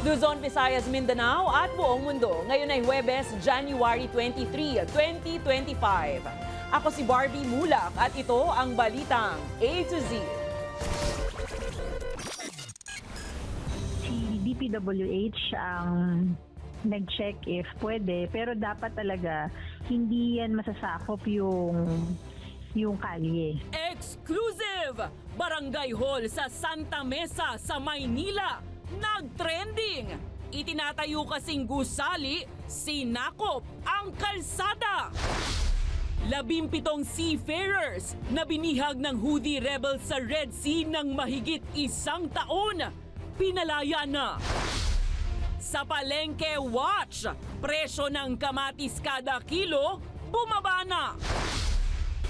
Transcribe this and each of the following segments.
Luzon, Visayas, Mindanao at buong mundo. Ngayon ay Huwebes, January 23, 2025. Ako si Barbie Mulak at ito ang Balitang A to Z. Si DPWH ang nag-check if pwede, pero dapat talaga hindi yan masasakop yung kalye. Exclusive! Barangay Hall sa Santa Mesa sa Maynila. Nag-trending! Itinatayo kasing gusali, sinakop ang kalsada. 17 seafarers na binihag ng Houthi rebels sa Red Sea ng mahigit 1 taon. Pinalaya na. Sa palengke watch, presyo ng kamatis kada kilo, bumaba na.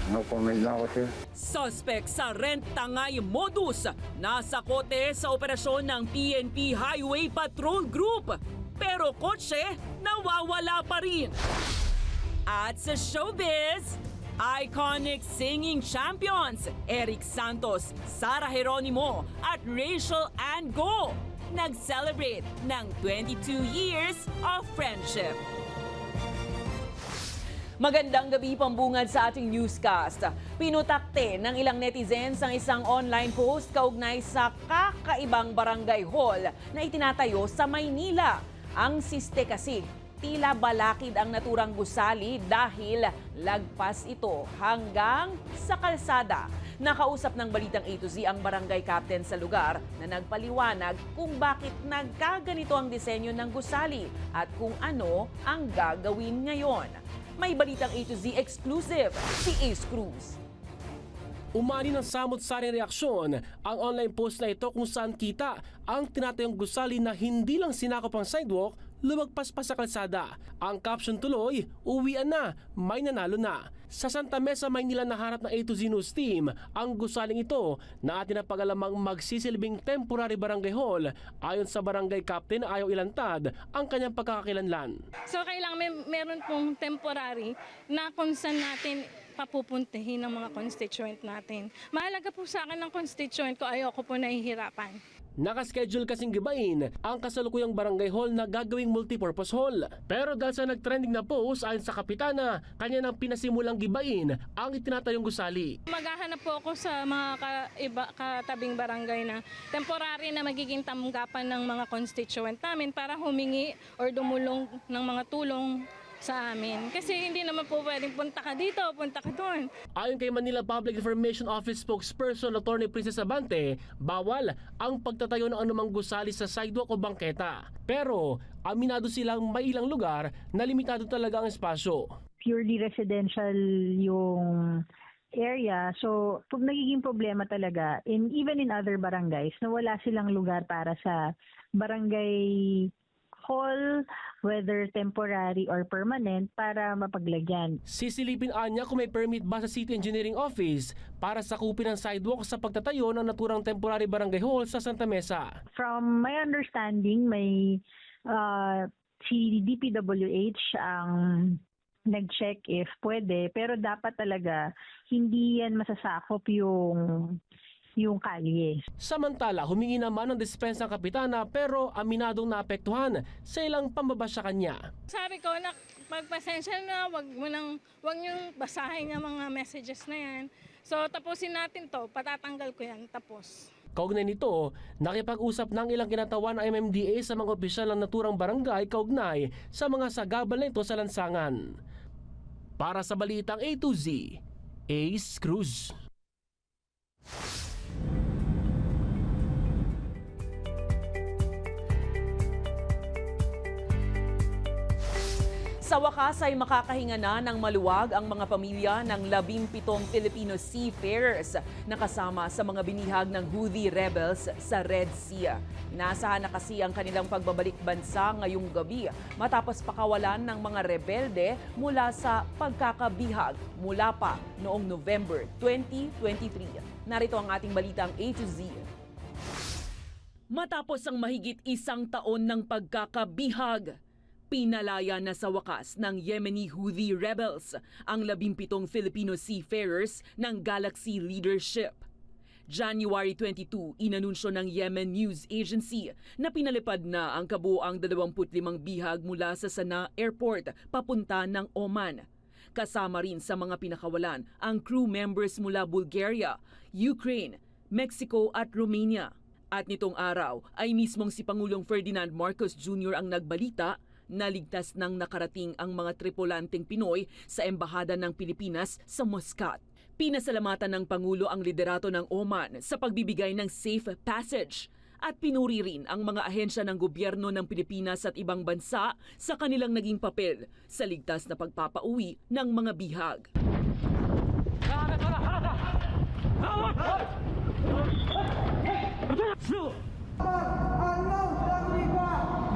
No comment lang ako, sir. Suspect sa rent tangay modus, nasa kote sa operasyon ng PNP Highway Patrol Group. Pero kotse, nawawala pa rin. At sa showbiz, iconic singing champions Eric Santos, Sara Geronimo at Rachel Ann Go nag-celebrate ng 22 years of friendship. Magandang gabi, pambungad sa ating newscast. Pinutakte ng ilang netizens ang isang online post kaugnay sa kakaibang barangay hall na itinatayo sa Maynila. Ang siste kasi, tila balakid ang naturang gusali dahil lagpas ito hanggang sa kalsada. Nakausap ng Balitang A to Z ang barangay captain sa lugar na nagpaliwanag kung bakit nagkaganito ang disenyo ng gusali at kung ano ang gagawin ngayon. May Balitang A to Z exclusive, si Ace Cruz. Umani ng samot-saring reaksyon ang online post na ito kung saan kita ang tinatayong gusali na hindi lang sinakop ang sidewalk, lumagpas pa sa kalsada. Ang caption tuloy, uwian na, may nanalo na. Sa Santa Mesa, Maynila naharap ng A to Z News team ang gusaling ito na atin na pag-alamang magsisilbing temporary barangay hall. Ayon sa barangay captain, ayaw ilantad ang kanyang pagkakakilanlan. So kailangan meron pong temporary na kung saan natin papupuntahin ng mga constituent natin. Mahalaga po sa akin ng constituent ko, ayoko po nahihirapan. Nakaschedule kasing gibain ang kasalukuyang barangay hall na gagawing multipurpose hall. Pero dahil sa nagtrending na post ayon sa kapitana, kanya nang pinasimulang gibain ang itinatayong gusali. Maghahanap po ako sa mga katabing barangay na temporary na magiging tanggapan ng mga constituent namin para humingi or dumulong ng mga tulong sa amin. Kasi hindi naman po pwedeng punta ka dito, punta ka doon. Ayon kay Manila Public Information Office spokesperson Attorney Princess Abante, bawal ang pagtatayo ng anumang gusali sa sidewalk o bangketa. Pero aminado silang may ilang lugar na limitado talaga ang espasyo. Purely residential yung area. So, nagiging problema talaga, even in other barangays, na wala silang lugar para sa barangay hall, whether temporary or permanent, para mapaglagyan. Sisilipin anya kung may permit ba sa City Engineering Office para sakupin ang sidewalk sa pagtatayo ng naturang temporary barangay hall sa Santa Mesa. From my understanding, may si DPWH ang nag-check if pwede, pero dapat talaga hindi yan masasakop yung kalye. Samantala, humingi naman ng dispensa ang kapitana pero aminadong naapektuhan sa ilang pambaba sa kanya. Sabi ko, magpasensya na, wag niyong basahin yung mga messages na yan. So tapusin natin to, patatanggal ko yan, tapos. Kaugnay nito, nakipag-usap ng ilang kinatawan ng MMDA sa mga opisyal ng naturang barangay kaugnay sa mga sagabal na ito sa lansangan. Para sa Balitang A to Z, Ace Cruz. Sa wakas ay makakahinga na ng maluwag ang mga pamilya ng 17 Filipino seafarers na kasama sa mga binihag ng Houthi rebels sa Red Sea. Inaasahan na kasi ang kanilang pagbabalik bansa ngayong gabi matapos pakawalan ng mga rebelde mula sa pagkakabihag mula pa noong November 2023. Narito ang ating balitang A to Z. Matapos ang mahigit 1 taon ng pagkakabihag, pinalaya na sa wakas ng Yemeni Houthi rebels ang 17 Filipino seafarers ng Galaxy Leadership. January 22, inanunsyo ng Yemen News Agency na pinalipad na ang kabuuang 25 bihag mula sa Sana'a Airport papunta ng Oman. Kasama rin sa mga pinakawalan ang crew members mula Bulgaria, Ukraine, Mexico at Romania. At nitong araw ay mismong si Pangulong Ferdinand Marcos Jr. ang nagbalita na ligtas nang nakarating ang mga tripulanteng Pinoy sa Embahada ng Pilipinas sa Muscat. Pinasalamatan ng Pangulo ang liderato ng Oman sa pagbibigay ng safe passage at pinuri rin ang mga ahensya ng gobyerno ng Pilipinas at ibang bansa sa kanilang naging papel sa ligtas na pagpapauwi ng mga bihag.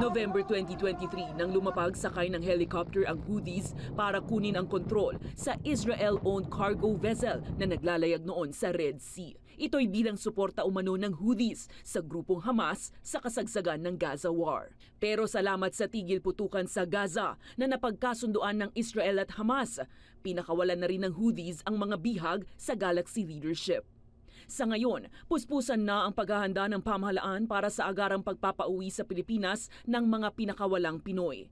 November 2023 nang lumapag sakay ng helicopter ang Houthis para kunin ang kontrol sa Israel-owned cargo vessel na naglalayag noon sa Red Sea. Ito'y bilang suporta umano ng Houthis sa grupong Hamas sa kasagsagan ng Gaza War. Pero salamat sa tigil putukan sa Gaza na napagkasunduan ng Israel at Hamas, pinakawalan na rin ng Houthis ang mga bihag sa Galaxy leadership. Sa ngayon, puspusan na ang paghahanda ng pamahalaan para sa agarang pagpapauwi sa Pilipinas ng mga pinakawalang Pinoy.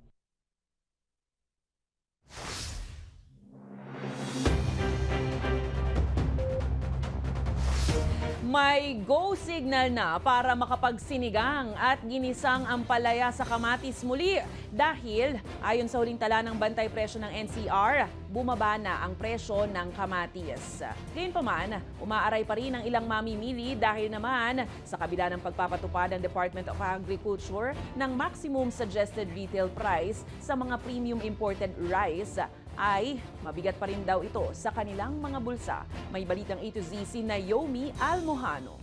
May go signal na para makapagsinigang at ginisang ang palaya sa kamatis muli dahil ayon sa huling tala ng bantay presyo ng NCR, bumaba na ang presyo ng kamatis. Gayunpaman, umaaray pa rin ang ilang mamimili dahil naman sa kabila ng pagpapatupad ng Department of Agriculture ng maximum suggested retail price sa mga premium imported rice, ay mabigat pa rin daw ito sa kanilang mga bulsa. May balitang A to Z si Naomi Almohano.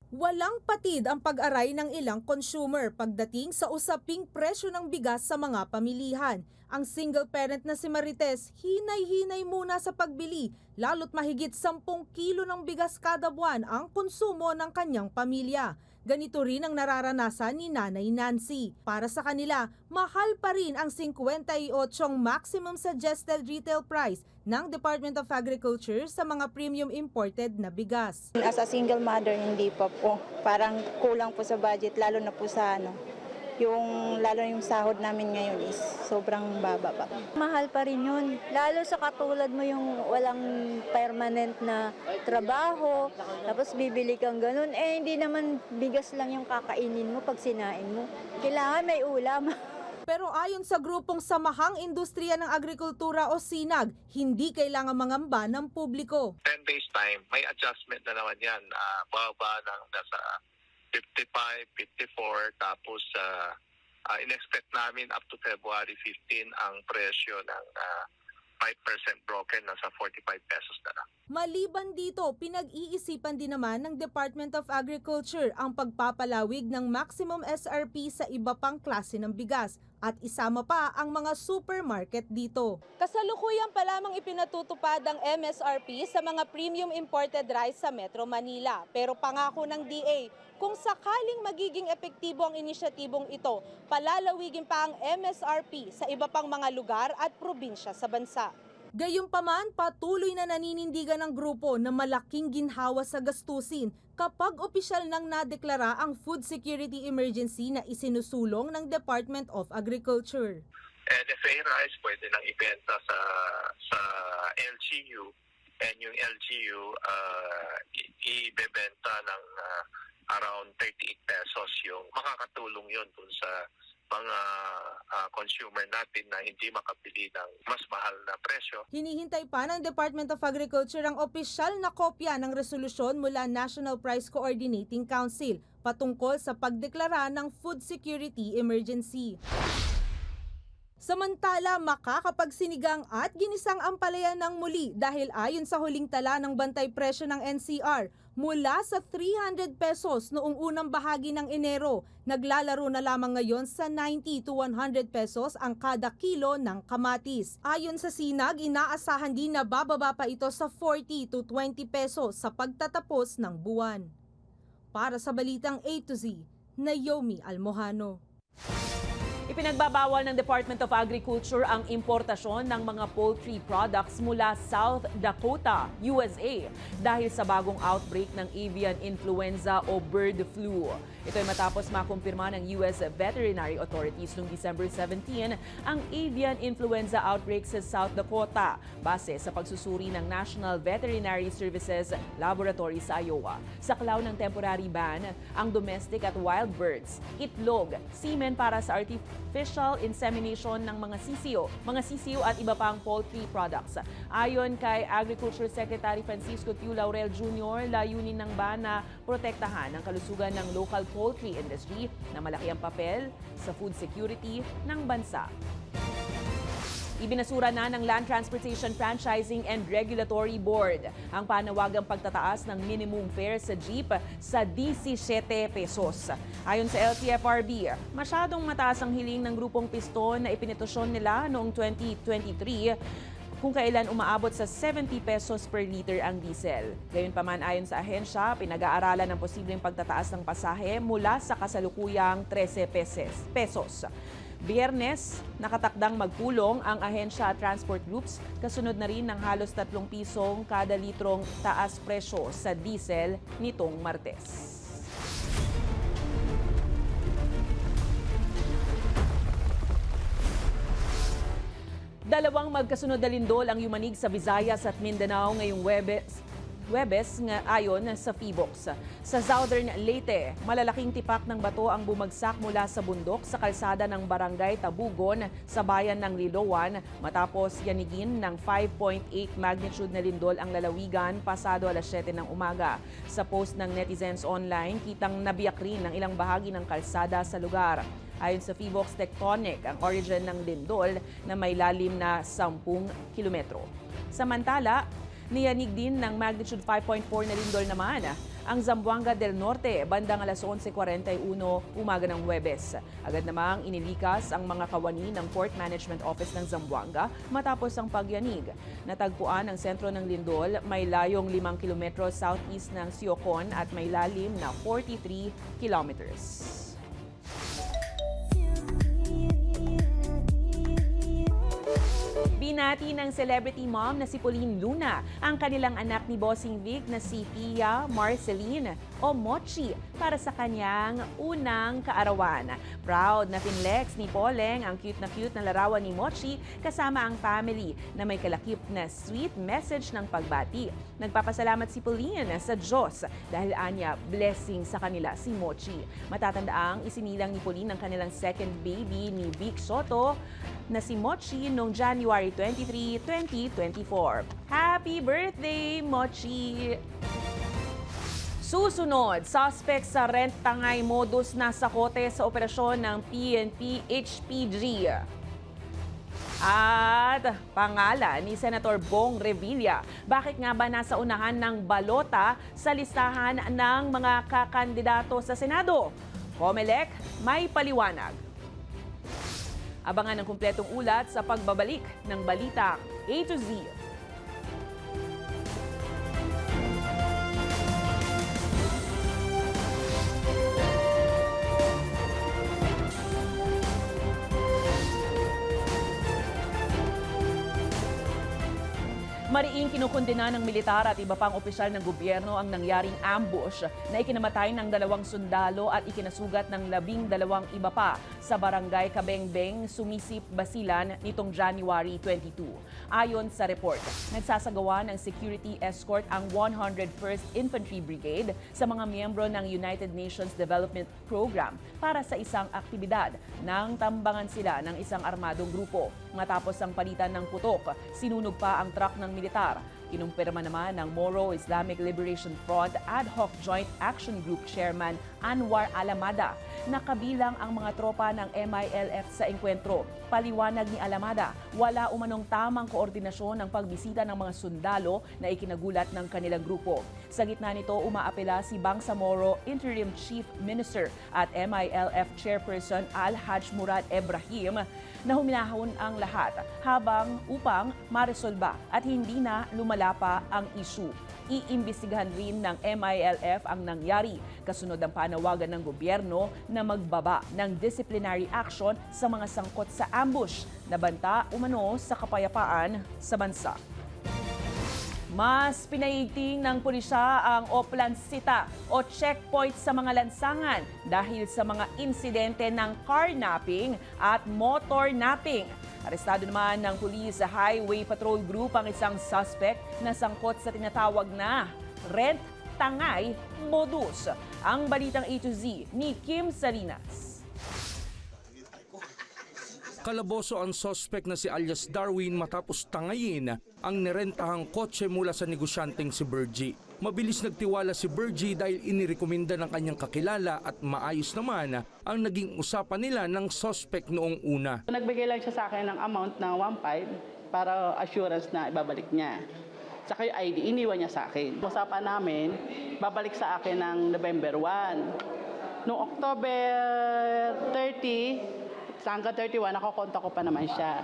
Walang patid ang pag-aray ng ilang consumer pagdating sa usaping presyo ng bigas sa mga pamilihan. Ang single parent na si Marites, hinay-hinay muna sa pagbili, lalo't mahigit 10 kilo ng bigas kada buwan ang konsumo ng kanyang pamilya. Ganito rin ang nararanasan ni Nanay Nancy. Para sa kanila, mahal pa rin ang 58 maximum suggested retail price ng Department of Agriculture sa mga premium imported na bigas. As a single mother, hindi pa po. Parang kulang po sa budget, lalo na po sa lalo yung sahod namin ngayon is sobrang baba pa. Mahal pa rin yun. Lalo sa katulad mo yung walang permanent na trabaho, tapos bibili kang ganun. Hindi naman bigas lang yung kakainin mo pag sinain mo. Kailangan may ulam. Pero ayon sa grupong Samahang Industriya ng Agrikultura o SINAG, hindi kailangan mangamba ng publiko. 10 days time, may adjustment na naman yan. Baba ng nasa 55, 54, tapos in-expect namin up to February 15 ang presyo ng 5% broken, nasa 45 pesos na lang. Maliban dito, pinag-iisipan din naman ng Department of Agriculture ang pagpapalawig ng maximum SRP sa iba pang klase ng bigas at isama pa ang mga supermarket dito. Kasalukuyan pa lamang ipinatutupad ang MSRP sa mga premium imported rice sa Metro Manila. Pero pangako ng DA, kung sakaling magiging epektibo ang inisyatibong ito, palalawigin pa ang MSRP sa iba pang mga lugar at probinsya sa bansa. Gayunpaman, patuloy na naninindigan ng grupo na malaking ginhawa sa gastusin kapag opisyal nang nadeklara ang food security emergency na isinusulong ng Department of Agriculture. NFA rice pwede nang ibenta sa LGU, and yung LGU ibebenta ng around 38 pesos. Yung makakatulong yun dun sa mga consumer natin na hindi makabili ng mas mahal na presyo. Hinihintay pa ng Department of Agriculture ang opisyal na kopya ng resolusyon mula National Price Coordinating Council patungkol sa pagdeklara ng food security emergency. Samantala, makakapagsinigang at ginisang ampalaya ng muli dahil ayon sa huling tala ng bantay presyo ng NCR, mula sa 300 pesos noong unang bahagi ng Enero, naglalaro na lamang ngayon sa 90 to 100 pesos ang kada kilo ng kamatis. Ayon sa SINAG, inaasahan din na bababa pa ito sa 40 to 20 pesos sa pagtatapos ng buwan. Para sa Balitang A to Z, Naomi Almohano. Ipinagbabawal ng Department of Agriculture ang importasyon ng mga poultry products mula South Dakota, USA dahil sa bagong outbreak ng avian influenza o bird flu. Ito ay matapos makumpirma ng US Veterinary Authorities noong December 17 ang avian influenza outbreak sa South Dakota base sa pagsusuri ng National Veterinary Services Laboratory sa Iowa. Sa klaw ng temporary ban, ang domestic at wild birds, itlog, semen para sa artificial insemination ng mga sisiyo at iba pang poultry products. Ayon kay Agriculture Secretary Francisco Tiu Laurel Jr., layunin ng ban na protektahan ang kalusugan ng local poultry industry na malaki ang papel sa food security ng bansa. Ibinasura na ng Land Transportation Franchising and Regulatory Board ang panawagang pagtataas ng minimum fare sa jeep sa 17 pesos. Ayon sa LTFRB, masyadong mataas ang hiling ng grupong piston na ipinetosyon nila noong 2023 kung kailan umaabot sa 70 pesos per liter ang diesel. Gayunpaman, ayon sa ahensya, pinag-aaralan ng posibleng pagtataas ng pasahe mula sa kasalukuyang 13 pesos. Biyernes, nakatakdang magpulong ang ahensya at transport groups kasunod na rin ng halos 3 pisong kada litrong taas presyo sa diesel nitong Martes. Dalawang magkasunod na lindol ang yumanig sa Visayas at Mindanao ngayong Huwebes ayon sa PHIVOLCS. Sa Southern Leyte, malalaking tipak ng bato ang bumagsak mula sa bundok sa kalsada ng Barangay Tabugon sa bayan ng Liloan matapos yanigin ng 5.8 magnitude na lindol ang lalawigan pasado alas 7 ng umaga. Sa post ng netizens online, kitang nabiyak rin ng ilang bahagi ng kalsada sa lugar. Ayon sa PHIVOLCS, tectonic ang origin ng lindol na may lalim na 10 kilometro. Samantala, niyanig din ng magnitude 5.4 na lindol naman ang Zamboanga del Norte bandang alas 11:41 umaga ng Huwebes. Agad namang inilikas ang mga kawani ng Port Management Office ng Zamboanga matapos ang pagyanig. Natagpuan ang sentro ng lindol, may layong 5 kilometro southeast ng Siocon at may lalim na 43 kilometers. Binati ng celebrity mom na si Pauline Luna ang kanilang anak ni Bossing Vic na si Pia Marceline o Mochi para sa kanyang unang kaarawan. Proud na pinlex ni Poleng ang cute na larawan ni Mochi kasama ang family na may kalakip na sweet message ng pagbati. Nagpapasalamat si Pauline sa Diyos dahil anya blessing sa kanila si Mochi. Matatandaang isinilang ni Pauline ang kanilang second baby ni Vic Soto na si Mochi noong January 23, 2024. Happy birthday, Mochi! Susunod, suspect sa rent tangay modus na sakote sa operasyon ng PNP HPG. At pangalan ni Senator Bong Revilla. Bakit nga ba nasa unahan ng balota sa listahan ng mga kakandidato sa Senado? COMELEC may paliwanag. Abangan ang kumpletong ulat sa pagbabalik ng Balita A to Z. Mariing kinukundina ng militar at iba pang opisyal ng gobyerno ang nangyaring ambush na ikinamatay ng 2 sundalo at ikinasugat ng 12 iba pa sa barangay Kabengbeng, Sumisip, Basilan nitong January 22. Ayon sa report, nagsasagawa ng security escort ang 101st Infantry Brigade sa mga miyembro ng United Nations Development Program para sa isang aktibidad nang tambangan sila ng isang armadong grupo. Matapos ang palitan ng putok, sinunog pa ang truck ng militar. Kinumpirma naman ng Moro Islamic Liberation Front Ad Hoc Joint Action Group Chairman Anwar Alamada na kabilang ang mga tropa ng MILF sa engkwentro. Paliwanag ni Alamada, wala umanong tamang koordinasyon ng pagbisita ng mga sundalo na ikinagulat ng kanilang grupo. Sa gitna nito, umaapela si Bangsamoro Interim Chief Minister at MILF Chairperson Al-Haj Murad Ibrahim na huminahon ang lahat upang maresolba at hindi na lumala wala pa ang issue. Iimbestigahan rin ng MILF ang nangyari kasunod ang panawagan ng gobyerno na magbaba ng disciplinary action sa mga sangkot sa ambush na banta umano sa kapayapaan sa bansa. Mas pinaigting ng pulisya ang oplansita o checkpoint sa mga lansangan dahil sa mga insidente ng carnapping at motor napping. Arestado naman ng Police Highway Patrol Group ang isang suspect na sangkot sa tinatawag na rent-tangay modus. Ang balitang A to Z ni Kim Salinas. Kalaboso ang suspect na si alias Darwin matapos tangayin ang nirentahang kotse mula sa negosyanteng si Bergie. Mabilis nagtiwala si Bergie dahil inirekomenda ng kanyang kakilala at maayos naman ang naging usapan nila ng suspect noong una. Nagbigay lang siya sa akin ng amount na 1.5 para assurance na ibabalik niya. Saka yung ID, iniwan niya sa akin. Usapan namin, babalik sa akin ng November 1. Noong October 30, hanggang 31, nakokontak ko pa naman siya.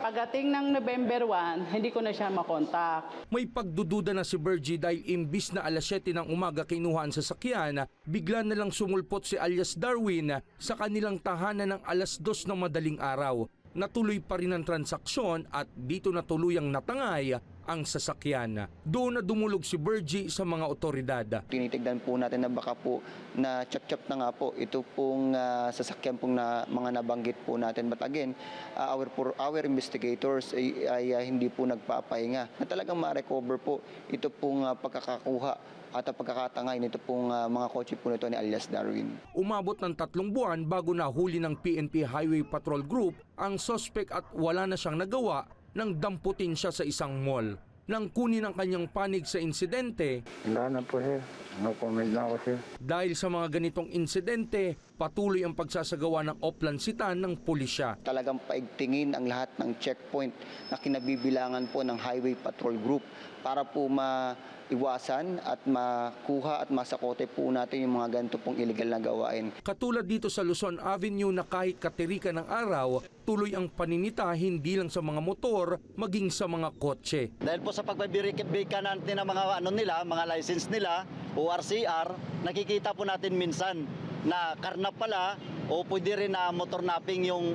Pagdating ng November 1, hindi ko na siya makontak. May pagdududa na si Bergie dahil imbis na alas 7 ng umaga kinuha ang sasakyan, bigla na lang sumulpot si alias Darwin sa kanilang tahanan ng alas 2 ng madaling araw. Natuloy pa rin ang transaksyon at dito na tuluyang natangay ang sasakyan. Doon na dumulog si Bergie sa mga otoridad. Tinitignan po natin na baka po na chap-chap na nga po ito pong sasakyan pong na mga nabanggit po natin. But again, our investigators ay hindi po nagpapahinga na talagang ma-recover po ito pong pagkakakuha at pagkakatangay nito pong mga kotse po nito ni alias Darwin. Umabot ng 3 buwan bago nahuli ng PNP Highway Patrol Group ang suspect at wala na siyang nagawa nang damputin siya sa isang mall. Nang kunin ang kanyang panig sa insidente, Wala na po, sir. No comment na ako, sir. dahil sa mga ganitong insidente, patuloy ang pagsasagawa ng oplansitan ng pulisya. Talagang paigtingin ang lahat ng checkpoint na kinabibilangan po ng Highway Patrol Group para po maiwasan at makuha at masakote po natin yung mga ganito pong illegal na gawain. Katulad dito sa Luzon Avenue na kahit katirika ng araw, tuloy ang paninita hindi lang sa mga motor, maging sa mga kotse. Dahil po sa pagbibirikit-bika natin ng mga mga license nila, ORCR, nakikita po natin minsan na karnap pala o pwede rin na motor napping yung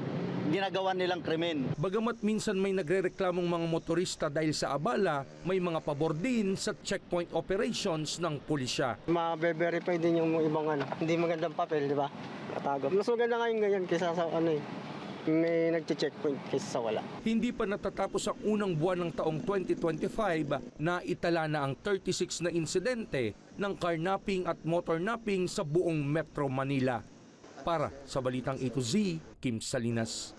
ginagawa nilang krimen. Bagamat minsan may nagrereklamong mga motorista dahil sa abala, may mga pabor din sa checkpoint operations ng pulisya. Ma-verify din yung ibang hindi magandang papel, di ba? Katago. Mas maganda nga yung ganyan kaysa sa may nagche-checkpoint kaysa sa wala. Hindi pa natatapos ang unang buwan ng taong 2025 na itala na ang 36 na insidente ng carnapping at motor napping sa buong Metro Manila. Para sa Balitang A to Z, Kim Salinas.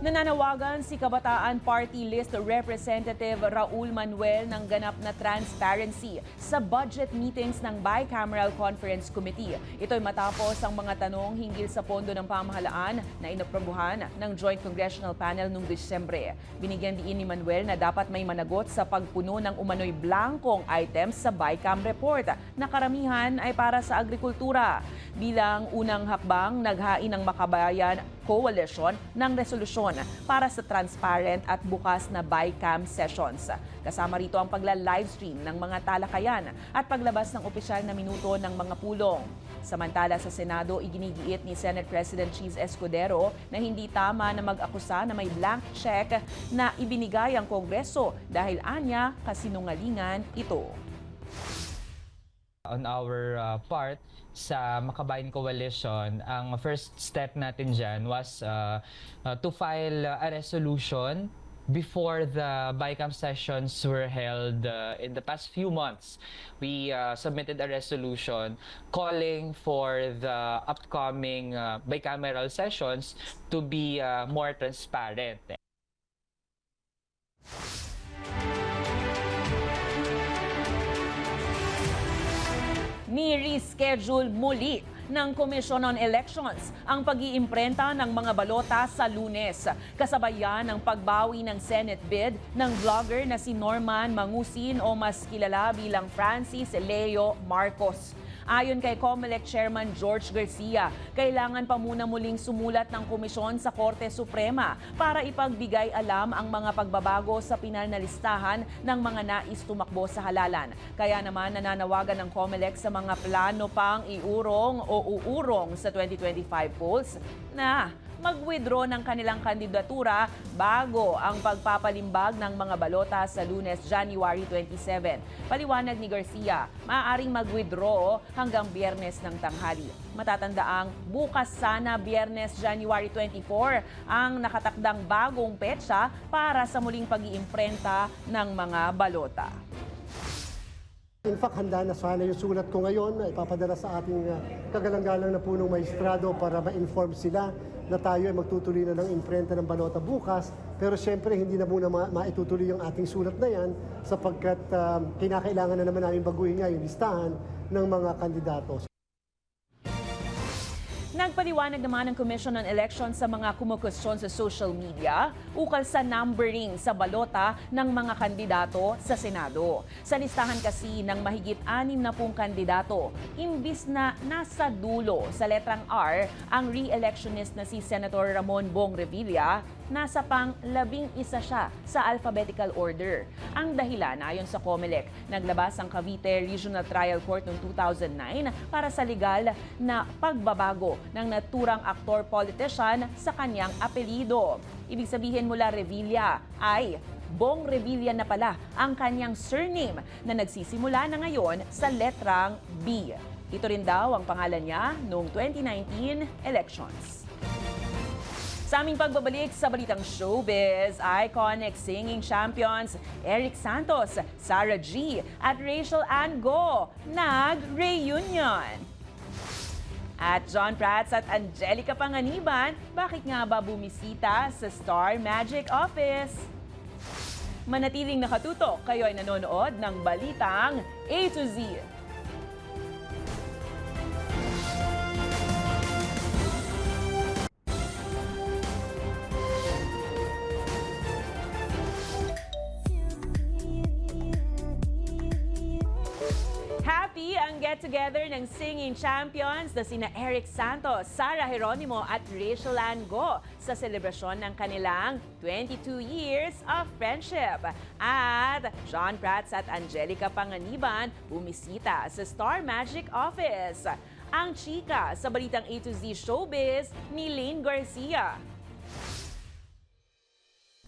Nananawagan si Kabataan Party List Representative Raul Manuel ng ganap na transparency sa budget meetings ng Bicameral Conference Committee. Ito'y matapos ang mga tanong hinggil sa pondo ng pamahalaan na inaprobuhan ng Joint Congressional Panel noong Disyembre. Binigyan diin ni Manuel na dapat may managot sa pagpuno ng umano'y blankong items sa Bicam report na karamihan ay para sa agrikultura. Bilang unang hakbang, naghain ng Makabayan Coalition ng resolusyon para sa transparent at bukas na Bicam sessions. Kasama rito ang pagla-livestream ng mga talakayan at paglabas ng opisyal na minuto ng mga pulong. Samantala sa Senado, iginigiit ni Senate President Cheese Escudero na hindi tama na mag-akusa na may blank check na ibinigay ang Kongreso dahil anya kasinungalingan ito. On our part, sa Makabayan Coalition, ang first step natin dyan was to file a resolution before the Bicam sessions were held in the past few months. We submitted a resolution calling for the upcoming bicameral sessions to be more transparent. Ni-reschedule muli ng Commission on Elections ang pag-iimprenta ng mga balota sa Lunes. Kasabayan ng pagbawi ng Senate bid ng vlogger na si Norman Mangusin o mas kilala bilang Francis Leo Marcos. Ayon kay COMELEC Chairman George Garcia, kailangan pa muna muling sumulat ng komisyon sa Korte Suprema para ipagbigay alam ang mga pagbabago sa pinal na listahan ng mga nais tumakbo sa halalan. Kaya naman nananawagan ng COMELEC sa mga plano pang iurong o uurong sa 2025 polls na mag-withdraw ng kanilang kandidatura bago ang pagpapalimbag ng mga balota sa Lunes, January 27. Paliwanag ni Garcia, maaaring mag-withdraw hanggang Biyernes ng tanghali. Matatandaang bukas sana Biyernes, January 24 ang nakatakdang bagong petsa para sa muling pag-iimprenta ng mga balota. In fact, handa na sana yung sulat ko ngayon na ipapadala sa ating kagalang-galang na punong maestrado para ma-inform sila na tayo ay magtutuloy na ng imprenta ng balota bukas. Pero siyempre, hindi na muna maitutuloy yung ating sulat na yan sapagkat kinakailangan na naman namin baguhin nga yung listahan ng mga kandidato. Nagpaliwanag naman ng Commission on Elections sa mga kumukwestiyon sa social media ukol sa numbering sa balota ng mga kandidato sa Senado. Sa listahan kasi ng mahigit 60 kandidato, imbis na nasa dulo sa letrang R ang re-electionist na si Senator Ramon Bong Revilla, nasa pang 11 siya sa alphabetical order. Ang dahilan, ayon sa COMELEC, naglabas ang Cavite Regional Trial Court noong 2009 para sa legal na pagbabago ng naturang aktor-politician sa kanyang apelido. Ibig sabihin mula Revilla ay Bong Revilla na pala ang kanyang surname na nagsisimula na ngayon sa letrang B. Ito rin daw ang pangalan niya noong 2019 elections. Sa aming pagbabalik sa balitang showbiz, iconic singing champions Eric Santos, Sarah G. at Rachel Ann Go nag-reunion. At John Prats at Angelica Panganiban, bakit nga ba bumisita sa Star Magic Office? Manatiling nakatutok, kayo ay nanonood ng Balitang A to Z. Happy ang get-together ng singing champions na sina Eric Santos, Sarah Geronimo at Rachel Ann Go sa selebrasyon ng kanilang 22 years of friendship. At John Prats at Angelica Panganiban bumisita sa Star Magic Office. Ang chika sa Balitang A to Z Showbiz ni Lane Garcia.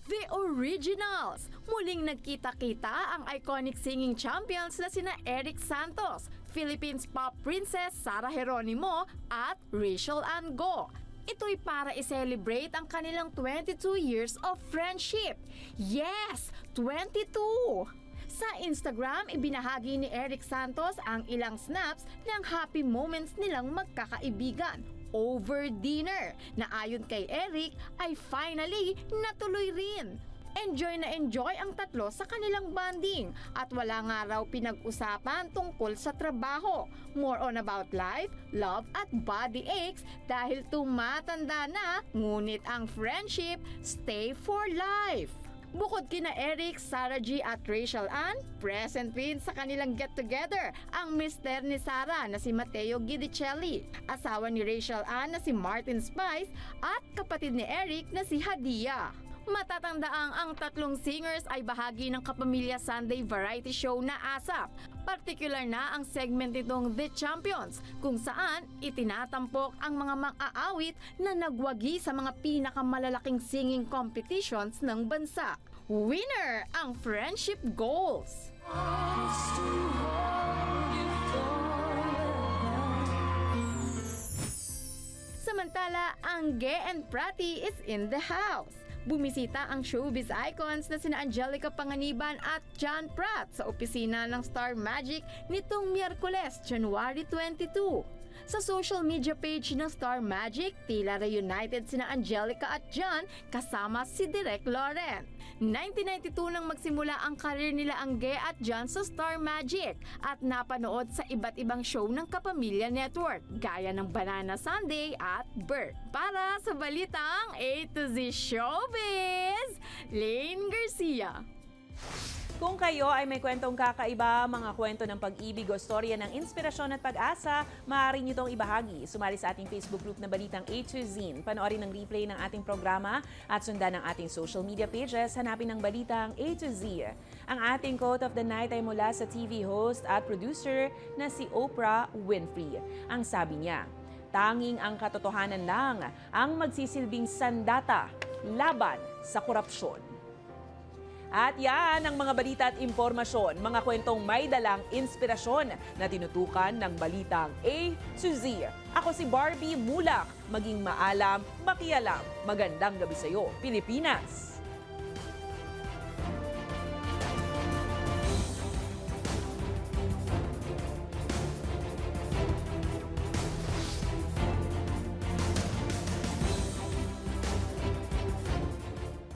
The Originals! Muling nagkita-kita ang iconic singing champions na sina Eric Santos, Philippines pop princess Sarah Geronimo at Rachel Ann Go. Ito'y para i-celebrate ang kanilang 22 years of friendship. Yes! 22! Sa Instagram, ibinahagi ni Eric Santos ang ilang snaps ng happy moments nilang magkakaibigan over dinner na ayon kay Eric ay finally natuloy rin. Enjoy na enjoy ang tatlo sa kanilang bonding at wala nga raw pinag-usapan tungkol sa trabaho. More on about life, love at body aches dahil tumatanda na, ngunit ang friendship stay for life. Bukod kina Eric, Sarah G at Rachel Ann, present rin sa kanilang get-together ang mister ni Sarah na si Matteo Guidicelli, asawa ni Rachel Ann na si Martin Spice at kapatid ni Eric na si Hadia. Matatandaang ang tatlong singers ay bahagi ng Kapamilya Sunday variety show na ASAP. Partikular na ang segment nitong The Champions kung saan itinatampok ang mga mang-aawit na nagwagi sa mga pinakamalalaking singing competitions ng bansa. Winner ang Friendship Goals! Samantala, ang Ge and Prati is in the house. Bumisita ang showbiz icons na sina Angelica Panganiban at John Pratt sa opisina ng Star Magic nitong Miyerkules, January 22. Sa social media page ng Star Magic, tila reunited sina Angelica at John kasama si Direk Lauren. 1992 nang magsimula ang karir nila Angge at John sa Star Magic at napanood sa iba't ibang show ng Kapamilya Network gaya ng Banana Sunday at Bert. Para sa Balitang A to Z Showbiz, Lane Garcia. Kung kayo ay may kwentong kakaiba, mga kwento ng pag-ibig o storya ng inspirasyon at pag-asa, maaari nyo itong ibahagi. Sumali sa ating Facebook group na Balitang A to Z. Panoorin ng replay ng ating programa at sundan ang ating social media pages. Hanapin ng Balitang A to Z. Ang ating quote of the night ay mula sa TV host at producer na si Oprah Winfrey. Ang sabi niya, tanging ang katotohanan lang ang magsisilbing sandata laban sa korupsyon. At yan ang mga balita at impormasyon, mga kwentong may dalang inspirasyon na tinutukan ng Balitang A to Z. Ako si Barbie Mulak, maging maalam, makialam. Magandang gabi sa iyo, Pilipinas!